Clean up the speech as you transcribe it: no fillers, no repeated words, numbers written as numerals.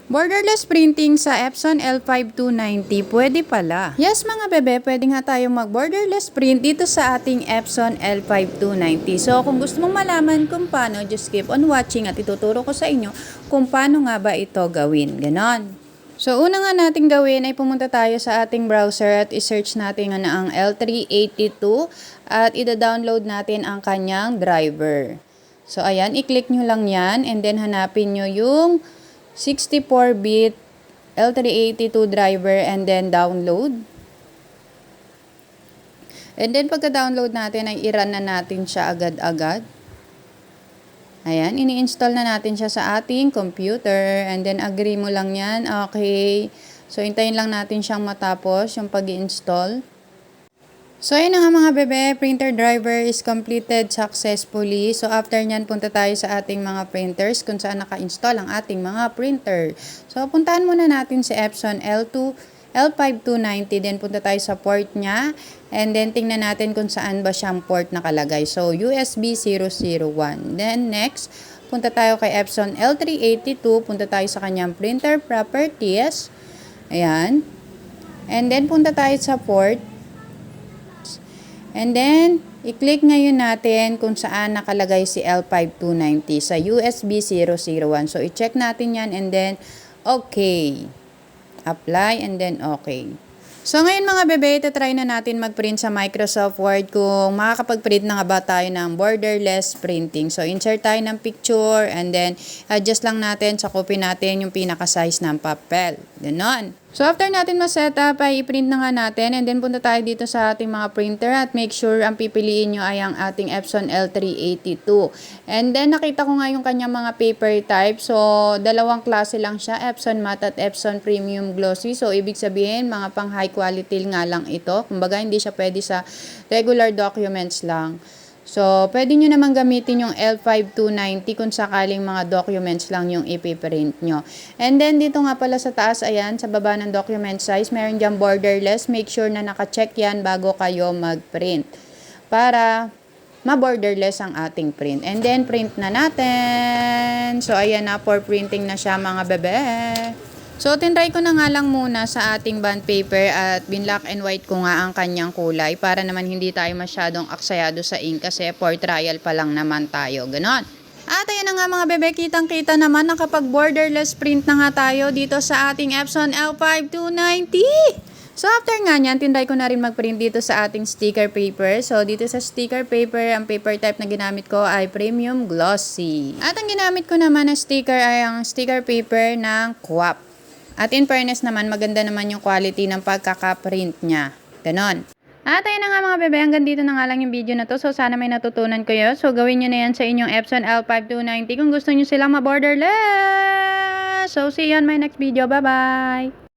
Borderless printing sa Epson L5290, pwede pala. Yes mga bebe, pwede nga tayong mag-borderless print dito sa ating Epson L5290. So kung gusto mong malaman kung paano, just keep on watching at ituturo ko sa inyo kung paano nga ba ito gawin. Ganon. So una nga natin gawin ay pumunta tayo sa ating browser at i-search natin ang L382 at ida-download natin ang kanyang driver. So ayan, i-click nyo lang yan and then hanapin nyo yung 64-bit L382 driver and then download. And then pagka-download natin ay i-run na natin siya agad-agad. Ayan, ini-install na natin siya sa ating computer and then agree mo lang yan. Okay. So hintayin lang natin siyang matapos yung pag-i-install. So ayun na nga mga bebe, printer driver is completed successfully. So after nyan, punta tayo sa ating mga printers kung saan naka-install ang ating mga printer. So puntahan muna natin si Epson L5290, then punta tayo sa port niya. And then tingnan natin kung saan ba siyang port nakalagay. So USB 001. Then next, punta tayo kay Epson L382, punta tayo sa kanyang printer properties. Ayan. And then punta tayo sa port. And then, i-click ngayon natin kung saan nakalagay si L5290 sa USB 001. So, i-check natin yan and then, okay. Apply and then, okay. So, ngayon mga bebe, try na natin mag-print sa Microsoft Word kung makakapag-print na nga ba tayo ng borderless printing. So, insert tayo ng picture and then, adjust lang natin sa copy natin yung pinaka-size ng papel. Ganon. So, after natin ma-setup, ay i-print na nga natin and then punta tayo dito sa ating mga printer at make sure ang pipiliin nyo ay ang ating Epson L382. And then, nakita ko nga yung kanyang mga paper type. So, dalawang klase lang siya, Epson Matte at Epson Premium Glossy. So, ibig sabihin, mga pang high quality nga lang ito. Kumbaga, hindi siya pwede sa regular documents lang. So, pwede nyo naman gamitin yung L5290 kung sakaling mga documents lang yung ipiprint nyo. And then, dito nga pala sa taas, ayan, sa baba ng document size, meron dyan borderless. Make sure na naka-check yan bago kayo mag-print. Para ma-borderless ang ating print. And then, print na natin. So, ayan na, for printing na siya mga bebe. So, tinry ko na nga lang muna sa ating bond paper at binlock and white ko nga ang kanyang kulay para naman hindi tayo masyadong aksayado sa ink kasi for trial pa lang naman tayo. Ganon. At ayan na nga mga bebe, kitang-kita naman nakapag-borderless print na nga tayo dito sa ating Epson L5290. So, after nga nyan, tinry ko na rin mag-print dito sa ating sticker paper. So, dito sa sticker paper, ang paper type na ginamit ko ay Premium Glossy. At ang ginamit ko naman na sticker ay ang sticker paper ng QWAP. At in fairness naman, maganda naman yung quality ng pagkaka-print niya. Ganon. At ayun na nga mga bebe, hanggang dito na nga lang yung video na to. So sana may natutunan kayo. So gawin nyo na yan sa inyong Epson L5290 kung gusto nyo silang ma-borderless. So see you on my next video. Bye-bye!